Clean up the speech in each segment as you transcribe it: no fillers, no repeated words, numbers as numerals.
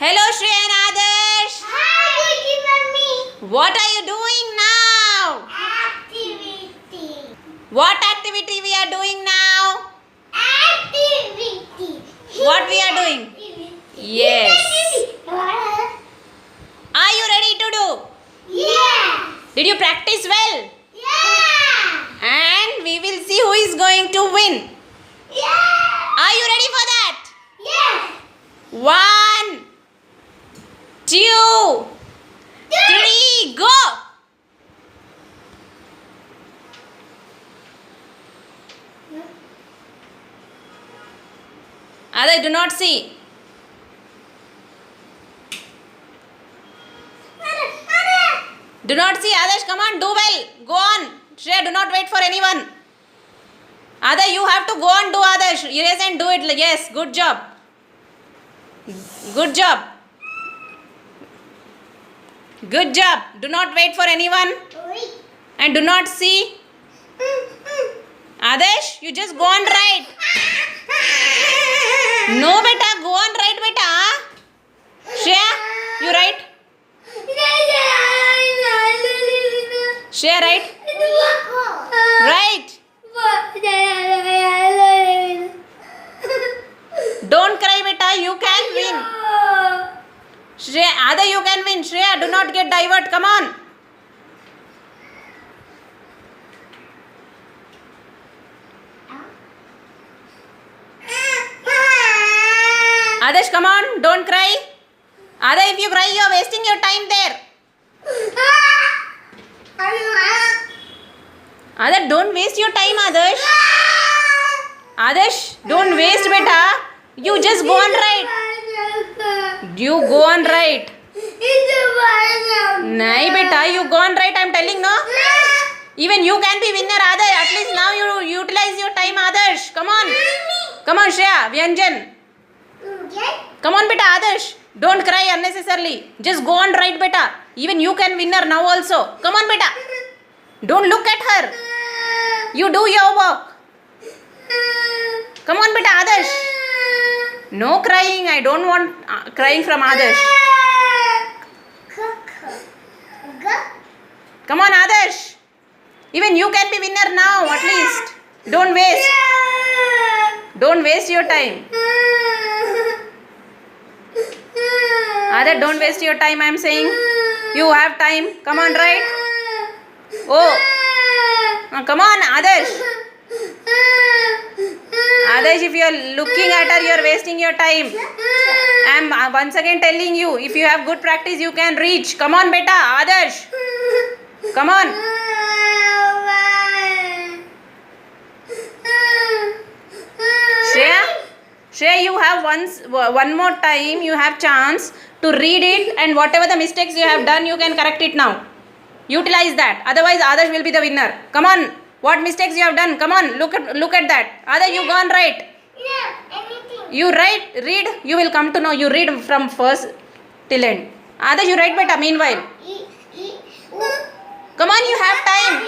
Hello Shreya and Adarsh. Hi, Mummy. What are you doing now? Activity. What activity we are doing now? Activity. What we are doing? Yes. Are you ready to do? Yeah. Did you practice well? Yeah. And we will see who is going to win. Yeah. Are you ready for that? Yeah. 1, 2, 3, go! Adarsh, do not see. Do not see. Adarsh, come on, do well. Go on. Shreya, do not wait for anyone. Adarsh, you have to go on, do Adarsh. Erase and do it. Yes, good job. Good job. Good job. Do not wait for anyone. And do not see. Adarsh, you just go on right. No, beta, go on right, beta. Shreya, you right? Shreya, right? Right. Don't cry, beta. You can win. Shreya, Ada, you can win. Shreya, do not get divert. Come on. Adarsh, come on. Don't cry. Ada, if you cry, you are wasting your time there. Adarsh, don't waste your time, Adarsh. Adarsh, don't waste, beta. You just go on right. You go on right. Nahi, beta, you go on right. I'm telling, no? Even you can be winner, Adarsh. At least now you utilize your time, Adarsh. Come on. Come on, Shreya. Vyanjan. Come on, beta, Adarsh. Don't cry unnecessarily. Just go on right, beta. Even you can winner now also. Come on, beta. Don't look at her. You do your work. Come on, beta, Adarsh. No crying. I don't want crying from Adarsh. Come on, Adarsh. Even you can be winner now, at least. Don't waste. Don't waste your time. Adarsh, don't waste your time, I'm saying. You have time. Come on, right? Oh. Come on, Adarsh. Adarsh, if you are looking at her, you are wasting your time. I am once again telling you, if you have good practice, you can reach. Come on, beta, Adarsh. Come on. Shreya, you have one more time, you have chance to read it, and whatever the mistakes you have done, you can correct it now. Utilize that. Otherwise, Adarsh will be the winner. Come on. What mistakes you have done? Come on. Look at that. Adarsh, you gone right. Yeah, anything. You read. You will come to know. You read from first till end. Adarsh, you write better. Meanwhile, come on. You have time.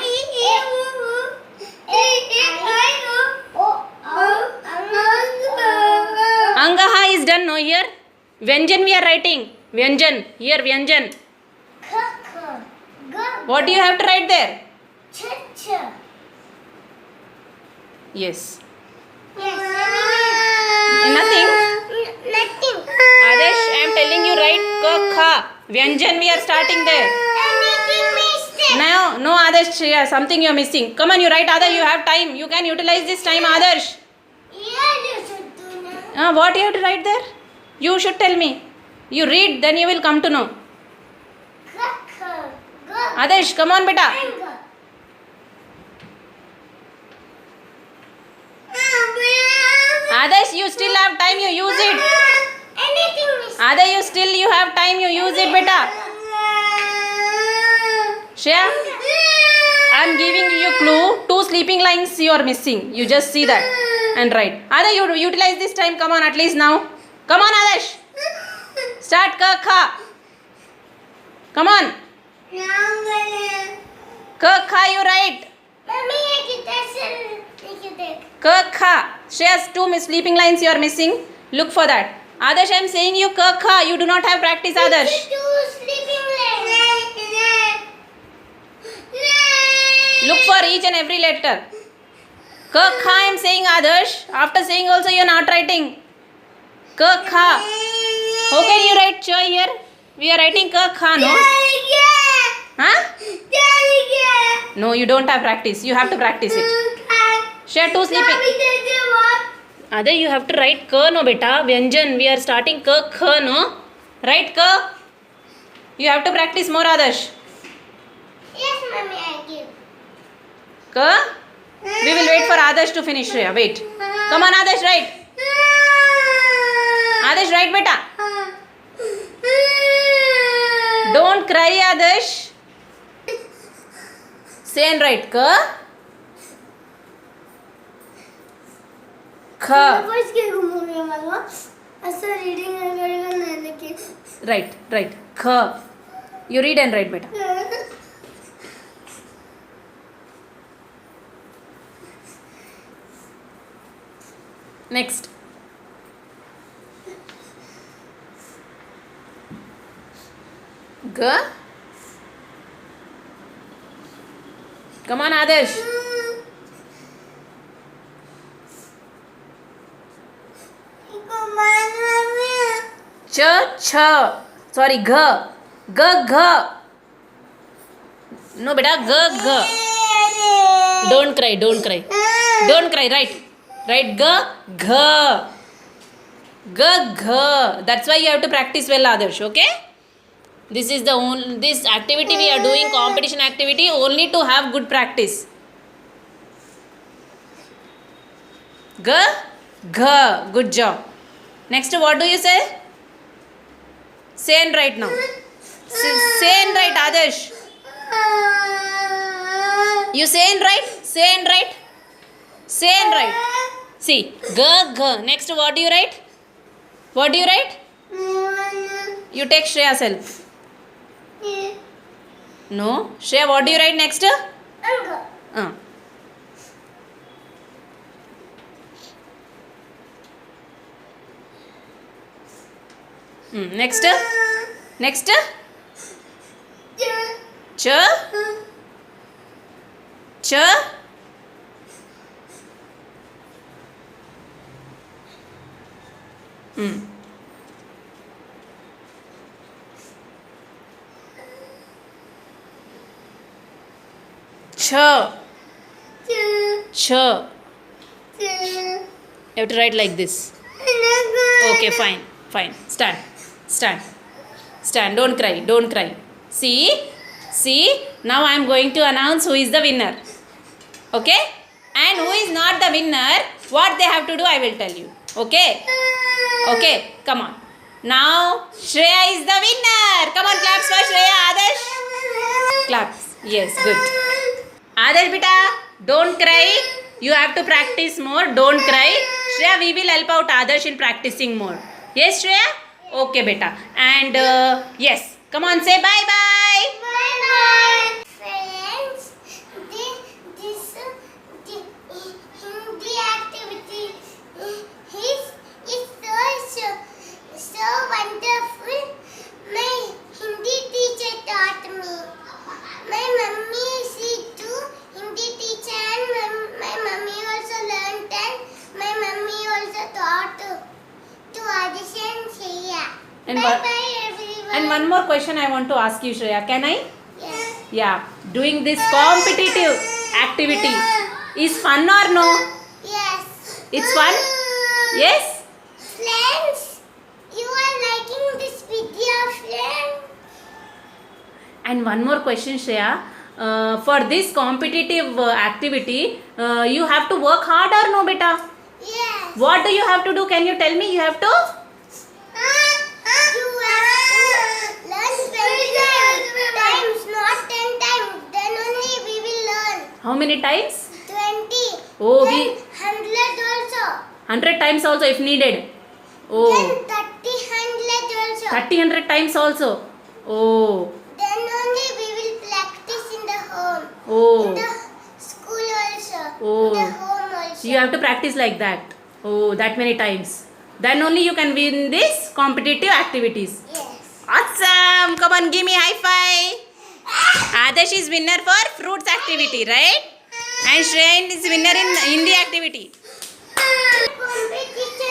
Angaha is done. No, here. Vyanjan we are writing. Vyanjan. Here, Vyanjan. What do you have to write there? Yes. Nothing. Adarsh, I am telling you right. Ka, kha. Vyanjan we are starting there. No, Adarsh, yeah, something you are missing. Come on, you write, Adarsh. You have time. You can utilize this time, Adarsh. What you have to write there? You should tell me. You read, then you will come to know. Adarsh, come on, beta. Adarsh, you still have time, you use it. Adarsh, you have time, you use it, beta. Shreya, I am giving you a clue. 2 sleeping lines you are missing. You just see that and write. Adarsh, you utilize this time. Come on, at least now. Come on, Adarsh. Start ka, kha. Come on. Ka, kha, you write. Ka, kha. Shreya's 2 sleeping lines you are missing. Look for that. Adarsh, I am saying you ka kha. You do not have practice, Adarsh. Two sleeping legs. Look for each and every letter. Ka kha I am saying, Adarsh. After saying also you are not writing. Ka kha. How can you write cha here? We are writing ka kha, no? Huh? No, you don't have practice. You have to practice it. Share two sleeping. Adar, you have to write ka, no beta. Vyanjan. We are starting ka kha, no? Write ka. You have to practice more, Adarsh. Yes, mommy, I give. Ka. We will wait for Adarsh to finish. Shreya. Wait. Come on, Adarsh, write. Adarsh, write, beta. Don't cry, Adarsh. Say and write. Ka. Kha. Right, right. Kha. You read and write, beta. Next. Ga. Come on, Adarsh. Cha, cha. Sorry, gha. Ga, gha. No, beta, ga, gha. Don't cry, don't cry. Don't cry, right. Right, ga, gha. Ga, gha. That's why you have to practice well, Adarsh, okay? This is the only, this activity we are doing, competition activity, only to have good practice. Ga, gha. Good job. Next, what do you say? Say and write now. Say and write, Adarsh. You say and write. Say and write. Say and write. See, ga, gha. Next, what do you write? What do you write? You take Shreya self. No. Shreya, what do you write next? Next. Next. Cha. Cha. Cha. Cha. You have to write like this. Okay, fine. Fine. Stand. Stand. Stand. Don't cry. Don't cry. See? See? Now I am going to announce who is the winner. Okay? And who is not the winner, what they have to do, I will tell you. Okay? Okay. Come on. Now, Shreya is the winner. Come on, claps for Shreya. Adarsh. Claps. Yes, good. Adarsh, beta, don't cry. You have to practice more. Don't cry. Shreya, we will help out Adarsh in practicing more. Yes, Shreya? Okay, beta. And yes. Come on, say bye-bye. Bye-bye. Friends, this Hindi activity is so wonderful. My Hindi teacher taught me. My mummy is too Hindi teacher and my mummy also learned and my mummy also taught to audition Shreya. And Bye-bye everyone. And one more question I want to ask you, Shreya. Can I? Yes. Yeah. Doing this competitive activity is fun or no? Yes. It's fun? Yes? Friends, you are liking this video, friends? And one more question, Shreya. For this competitive activity, you have to work hard or no, beta? Yes. What do you have to do? Can you tell me? You have to? You have to learn 20 times, not 10 times. Then only we will learn. How many times? 20. Oh, then 100 also. 100 times also if needed. Oh. Then 30, 100 also. 100 times also. Oh. Then only we will practice in the home. Oh. In the school also. Oh. In the home also. You have to practice like that. Oh, that many times. Then only you can win this competitive activities. Yes. Awesome! Come on, give me high five. Adesh is winner for fruits activity, right? And Shreyan is winner in Hindi activity. Competition